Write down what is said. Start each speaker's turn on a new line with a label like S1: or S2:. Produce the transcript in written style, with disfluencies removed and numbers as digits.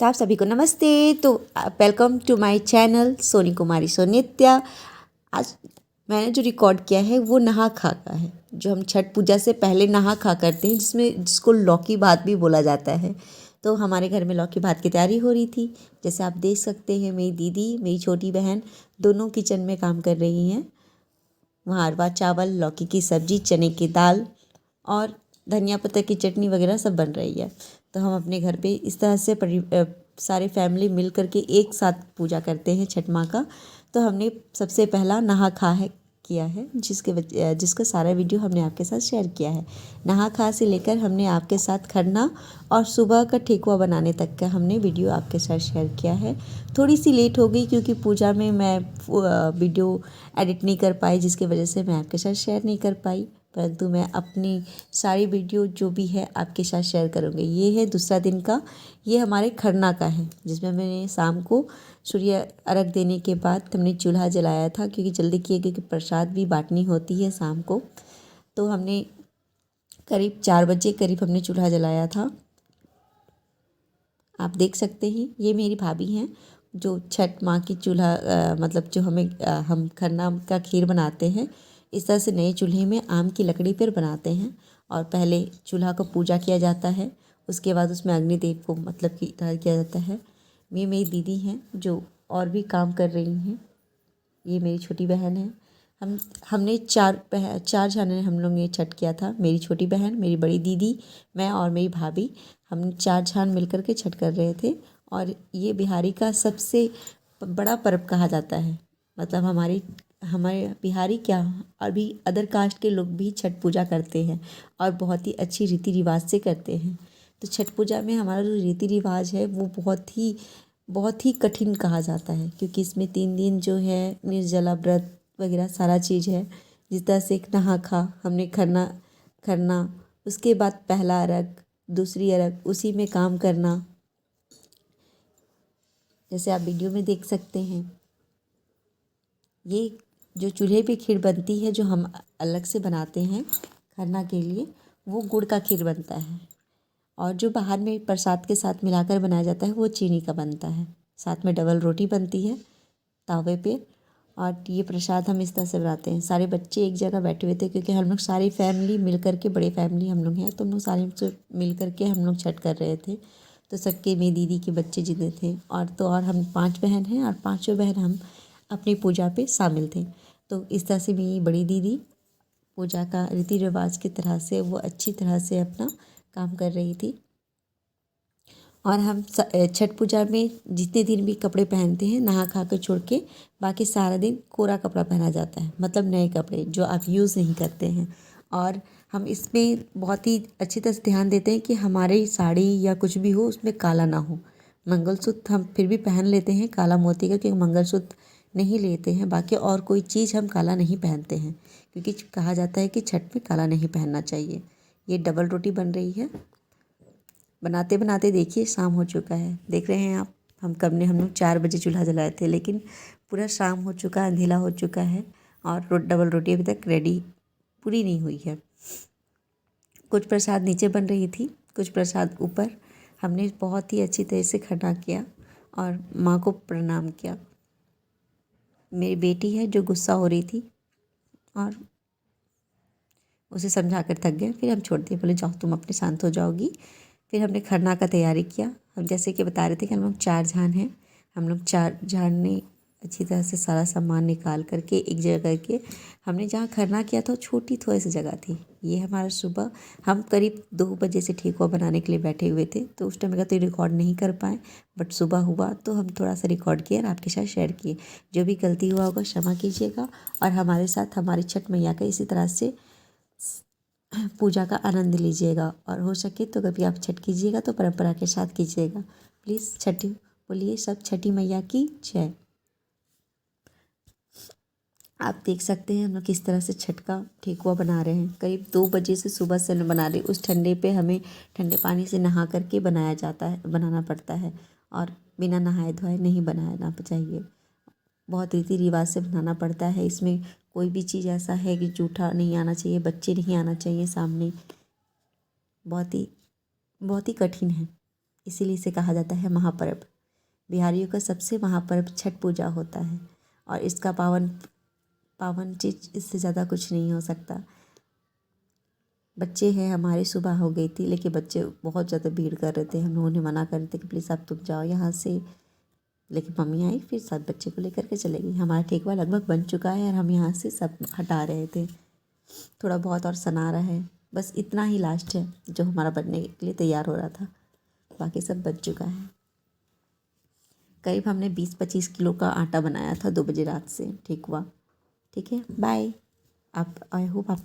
S1: तो आप सभी को नमस्ते। तो welcome to my channel Soni Kumari Sonitya. आज मैंने जो रिकॉर्ड किया है वो नहा खा का है, जो हम छठ पूजा से पहले नहा खा करते हैं, जिसको लौकी भात भी बोला जाता है। तो हमारे घर में लौकी भात की तैयारी हो रही थी। जैसे आप देख सकते हैं, मेरी दीदी, मेरी छोटी बहन दोनों किचन में काम कर रही हैं। वहाँ अरवा चावल, लौकी की सब्जी, चने की दाल और धनिया पत्ता की चटनी वगैरह सब बन रही है। तो हम अपने घर पे इस तरह से सारे फैमिली मिल करके एक साथ पूजा करते हैं छठ माँ का। तो हमने सबसे पहला नहा खा है किया है, जिसका सारा वीडियो हमने आपके साथ शेयर किया है। नहा खा से लेकर हमने आपके साथ खरना और सुबह का ठेकुआ बनाने तक का हमने वीडियो आपके साथ शेयर किया है। थोड़ी सी लेट हो गई क्योंकि पूजा में मैं वीडियो एडिट नहीं कर पाई, जिसकी वजह से मैं आपके साथ शेयर नहीं कर पाई, परंतु मैं अपनी सारी वीडियो जो भी है आपके साथ शेयर करूँगी। ये है दूसरा दिन का, ये हमारे खरना का है, जिसमें मैंने शाम को सूर्य अर्घ देने के बाद हमने चूल्हा जलाया था, क्योंकि जल्दी किए क्योंकि प्रसाद भी बांटनी होती है शाम को। तो हमने करीब 4 बजे करीब हमने चूल्हा जलाया था। आप देख सकते हैं, ये मेरी भाभी हैं जो छठ माँ की चूल्हा मतलब जो हम खरना का खीर बनाते हैं इस तरह से नए चूल्हे में आम की लकड़ी पर बनाते हैं। और पहले चूल्हा को पूजा किया जाता है, उसके बाद उसमें अग्निदेव को मतलब कि डाल किया जाता है। ये मेरी दीदी हैं जो और भी काम कर रही हैं। ये मेरी छोटी बहन है। हमने चार जाने हम लोग ने छठ किया था। मेरी छोटी बहन, मेरी बड़ी दीदी, मैं और मेरी भाभी, हम 4 जान मिल कर के छठ कर रहे थे। और ये बिहारी का सबसे बड़ा पर्व कहा जाता है। मतलब हमारे बिहारी क्या, अभी अदर कास्ट के लोग भी छठ पूजा करते हैं और बहुत ही अच्छी रीति रिवाज से करते हैं। तो छठ पूजा में हमारा जो रीति रिवाज है वो बहुत ही कठिन कहा जाता है, क्योंकि इसमें 3 दिन जो है निर्जला व्रत वगैरह सारा चीज़ है। जिस तरह से एक नहा खा हमने खरना, उसके बाद पहला अर्घ, दूसरी अर्घ, उसी में काम करना, जैसे आप वीडियो में देख सकते हैं। ये जो चूल्हे पे खीर बनती है, जो हम अलग से बनाते हैं खरना के लिए, वो गुड़ का खीर बनता है। और जो बाहर में प्रसाद के साथ मिलाकर बनाया जाता है वो चीनी का बनता है। साथ में डबल रोटी बनती है तावे पे। और ये प्रसाद हम इस तरह से बनाते हैं। सारे बच्चे एक जगह बैठे हुए थे, क्योंकि हम लोग सारी फैमिली मिल कर के, बड़े फैमिली हम लोग हैं, तो हम लोग सारे मिल कर के हम लोग छठ कर रहे थे। तो सबके, मेरी दीदी के बच्चे जितने थे, और हम 5 बहन हैं और पाँचों बहन हम अपनी पूजा पे शामिल थे। तो इस तरह से मेरी बड़ी दीदी पूजा का रीति रिवाज की तरह से वो अच्छी तरह से अपना काम कर रही थी। और हम छठ पूजा में जितने दिन भी कपड़े पहनते हैं नहा खा कर छोड़ के, बाकी सारा दिन कोरा कपड़ा पहना जाता है, मतलब नए कपड़े जो आप यूज़ नहीं करते हैं। और हम इसमें बहुत ही अच्छी तरह से ध्यान देते हैं कि हमारी साड़ी या कुछ भी हो उसमें काला ना हो। मंगलसूत्र हम फिर भी पहन लेते हैं काला मोती का, क्योंकि मंगलसूत्र नहीं लेते हैं, बाकी और कोई चीज़ हम काला नहीं पहनते हैं, क्योंकि कहा जाता है कि छठ में काला नहीं पहनना चाहिए। ये डबल रोटी बन रही है। बनाते बनाते देखिए शाम हो चुका है, देख रहे हैं आप। हम लोग 4 बजे चूल्हा जलाए थे, लेकिन पूरा शाम हो चुका, अंधेला हो चुका है और डबल रोटी अभी तक रेडी पूरी नहीं हुई है। कुछ प्रसाद नीचे बन रही थी, कुछ प्रसाद ऊपर। हमने बहुत ही अच्छी तरह से खरना किया और माँ को प्रणाम किया। मेरी बेटी है जो गुस्सा हो रही थी और उसे समझा कर थक गए, फिर हम छोड़ दिए, बोले जाओ तुम अपने शांत हो जाओगी। फिर हमने खरना का तैयारी किया। हम जैसे कि बता रहे थे कि हम लोग 4 जान हैं। हम लोग 4 जान ने अच्छी तरह से सारा सामान निकाल करके एक जगह करके, हमने जहाँ खरना किया था छोटी थोड़ी सी जगह थी। ये हमारा सुबह, हम करीब 2 बजे से ठेकुआ बनाने के लिए बैठे हुए थे, तो उस टाइम का तो रिकॉर्ड नहीं कर पाए, बट सुबह हुआ तो हम थोड़ा सा रिकॉर्ड किए और आपके साथ शेयर किए। जो भी गलती हुआ होगा क्षमा कीजिएगा, और हमारे साथ हमारी छठ मैया का इसी तरह से पूजा का आनंद लीजिएगा। और हो सके तो कभी आप छठ कीजिएगा तो परंपरा के साथ कीजिएगा। प्लीज़ छठी बोलिए सब छठी मैया की जय। आप देख सकते हैं हम लोग किस तरह से छठ का ठेकुआ बना रहे हैं। करीब 2 बजे से सुबह से बना रहे। उस ठंडे पे हमें ठंडे पानी से नहा करके बनाना पड़ता है, और बिना नहाए धोए नहीं बनाना चाहिए। बहुत रीति रिवाज से बनाना पड़ता है। इसमें कोई भी चीज़ ऐसा है कि जूठा नहीं आना चाहिए, बच्चे नहीं आना चाहिए सामने। बहुत ही कठिन है। इसीलिए इसे कहा जाता है महापर्व। बिहारियों का सबसे महापर्व छठ पूजा होता है और इसका पावन चीज़ इससे ज़्यादा कुछ नहीं हो सकता। बच्चे हैं हमारी, सुबह हो गई थी लेकिन बच्चे बहुत ज़्यादा भीड़ कर रहे थे। हम लोगों ने मना कर रहे थे कि प्लीज़ आप तुम जाओ यहाँ से, लेकिन मम्मी आई फिर सब बच्चे को लेकर के चले गई। हमारा ठेकुआ लगभग बन चुका है और हम यहाँ से सब हटा रहे थे। थोड़ा बहुत और सना रहा है, बस इतना ही लास्ट है जो हमारा बनने के लिए तैयार हो रहा था, बाकी सब बन चुका है। करीब हमने 20-25 किलो का आटा बनाया था 2 बजे रात से ठेकुआ। ठीक है, बाय। आप आई होप आप